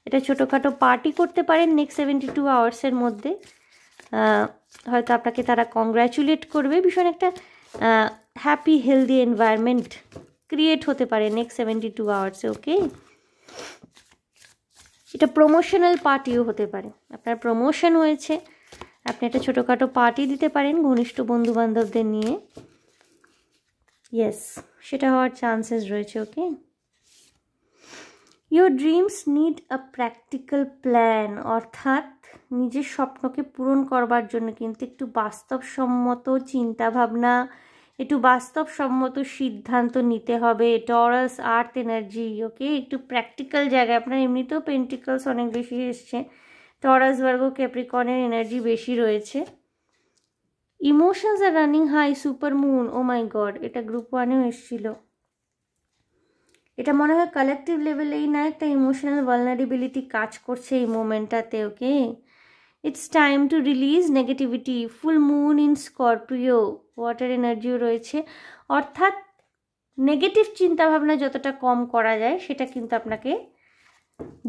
এটা ছোটোখাটো পার্টি করতে পারেন নেক্সট 72 আওয়ার্সের মধ্যে। হয়তো আপনাকে তারা কংগ্র্যাচুলেট করবে, ভীষণ একটা হ্যাপি হেলদি এনভায়রনমেন্ট ক্রিয়েট হতে পারে নেক্সট 72 আওয়ার্সে। ওকে, এটা প্রমোশনাল পার্টিও হতে পারে, আপনার প্রমোশন হয়েছে, আপনি একটা ছোটোখাটো পার্টি দিতে পারেন ঘনিষ্ঠ বন্ধুবান্ধবদের নিয়ে। ইয়েস, সেটা হওয়ার চান্সেস রয়েছে। Okay, your dreams need a practical plan, অর্থাৎ নিজের স্বপ্নকে পূরণ করবার জন্য কিন্তু একটু বাস্তবসম্মত চিন্তাভাবনা, একটু বাস্তবসম্মত সিদ্ধান্ত নিতে হবে। টরাস আর্থ এনার্জি, ওকে, একটু প্র্যাকটিক্যাল জায়গায়। আপনার এমনিতেও পেন্টিকলস অনেক বেশি এসছে, টরাস ভার্গো ক্যাপ্রিকর্নের এনার্জি বেশি রয়েছে। Emotions are running high, super moon, O my god, এটা গ্রুপ 1-এও এসেছিল। এটা মনে হয় কালেকটিভ লেভেলেই না একটা ইমোশনাল ভালনারেবিলিটি কাজ করছে এই মোমেন্টটাতে। Okay, it's time to release negativity. Full moon in Scorpio, water এনার্জিও রয়েছে, অর্থাৎ নেগেটিভ চিন্তাভাবনা যতটা কম করা যায় সেটা কিন্তু আপনাকে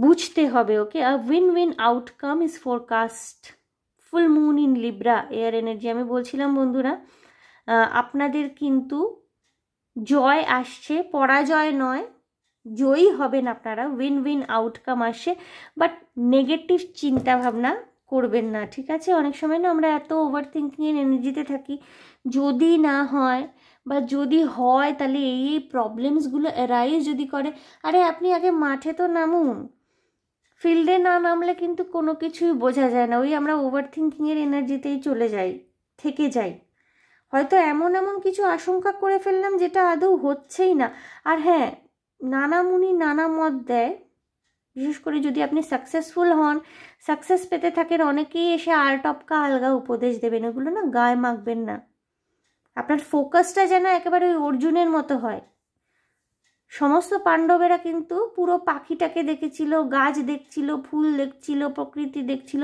বুঝতে হবে। Okay, a win win outcome is forecast. Full moon in Libra, air energy. আমি বলছিলাম বন্ধুরা, আপনাদের কিন্তু জয় আসছে, পরাজয় নয়, জয়ী হবেন আপনারা, উইন উইন আউটকাম আসছে, বাট নেগেটিভ চিন্তাভাবনা করবেন না, ঠিক আছে? অনেক সময় না আমরা এত ওভার থিঙ্কিংয়ের এনার্জিতে থাকি, যদি না হয় বা যদি হয় তাহলে এই প্রবলেমসগুলো অ্যারাইজ যদি করে, আরে আপনি আগে মাঠে তো নামুন, ফিল্ডে না নামলে কিন্তু কোনো কিছুই বোঝা যায় না। ওই আমরা ওভার থিঙ্কিংয়ের এনার্জিতেই চলে যাই, থেকে যাই, হয়তো এমন এমন কিছু আশঙ্কা করে ফেললাম যেটা আদৌ হচ্ছেই না। আর হ্যাঁ, নানা মুনি নানা মত দেয়, বিশেষ করে যদি আপনি সাকসেসফুল হন, সাকসেস পেতে থাকেন, অনেকেই এসে আলটপকা আলগা উপদেশ দেবেন, এগুলো না গায়ে মাখবেন না। আপনার ফোকাসটা যেন একেবারে ওই অর্জুনের মতো হয়। সমস্ত পাণ্ডবেরা কিন্তু পুরো পাখিটাকে দেখেছিল, গাছ দেখছিল, ফুল দেখছিল, প্রকৃতি দেখছিল।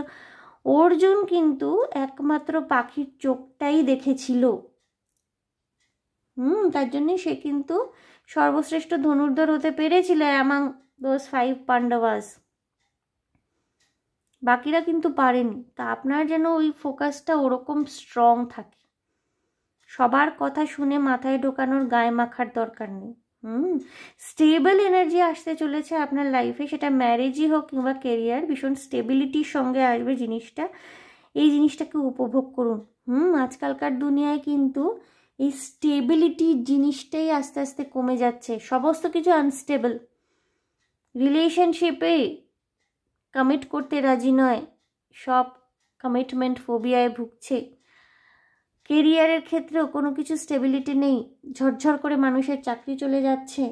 অর্জুন কিন্তু একমাত্র পাখির চোখটাই দেখেছিল। তার জন্যই সে কিন্তু সর্বশ্রেষ্ঠ ধনুর্ধর হতে পেরেছিল অ্যামাং দোজ 5 পান্ডবাস। বাকিরা কিন্তু পারেনি। তা আপনার যেন ওই ফোকাসটা ওরকম স্ট্রং থাকে, সবার কথা শুনে মাথায় ঢোকানোর গায়ে মাখার দরকার নেই। স্টেবল এনার্জি আসতে চলেছে আপনার লাইফে, সেটা ম্যারেজই হোক কিংবা কেরিয়ার, ভীষণ স্টেবিলিটির সঙ্গে আসবে জিনিসটা। এই জিনিসটাকে উপভোগ করুন। আজকালকার দুনিয়ায় কিন্তু এই স্টেবিলিটি জিনিসটাই আস্তে আস্তে কমে যাচ্ছে, সমস্ত কিছু আনস্টেবল। রিলেশনশিপে কমিট করতে রাজি নয়, সব কমিটমেন্ট ফোবিয়ায় ভুগছে। কেরিয়ারের ক্ষেত্রেও কোনো কিছু স্টেবিলিটি নেই, ঝরঝর করে মানুষের চাকরি চলে যাচ্ছে।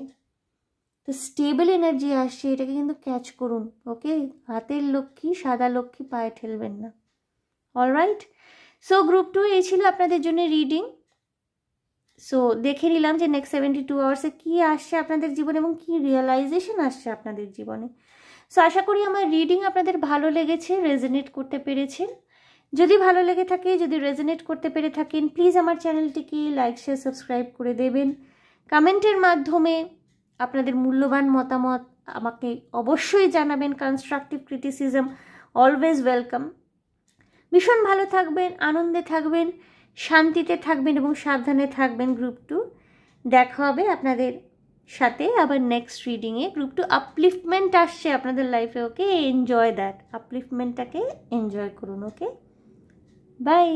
তো স্টেবল এনার্জি আসছে, এটাকে কিন্তু ক্যাচ করুন। ওকে, হাতের লক্ষ্মী সাদা লক্ষ্মী পায়ে ঠেলবেন না। অলরাইট, সো গ্রুপ 2 এই ছিল আপনাদের জন্য রিডিং। সো দেখে নিলাম যে নেক্সট 72 আওয়ার্সে কী আসছে আপনাদের জীবনে এবং কী রিয়েলাইজেশন আসছে আপনাদের জীবনে। সো আশা করি আমার রিডিং আপনাদের ভালো লেগেছে, রেজোনেট করতে পেরেছেন। যদি ভালো লেগে থাকে, যদি রেজোনেট করতে পেরে থাকেন, প্লিজ আমার চ্যানেলটিকে লাইক শেয়ার সাবস্ক্রাইব করে দেবেন। কমেন্টের মাধ্যমে আপনাদের মূল্যবান মতামত আমাকে অবশ্যই জানাবেন। Constructive criticism always welcome. ভীষণ ভালো থাকবেন, আনন্দে থাকবেন, শান্তিতে থাকবেন এবং সাবধানে থাকবেন। গ্রুপ 2 দেখা হবে আপনাদের সাথে আবার নেক্সট রিডিংয়ে। গ্রুপ 2 আপলিফটমেন্ট আসছে আপনাদের লাইফে। ওকে, এনজয় দ্যাট, আপলিফটমেন্টটাকে এনজয় করুন। ওকে, বাই।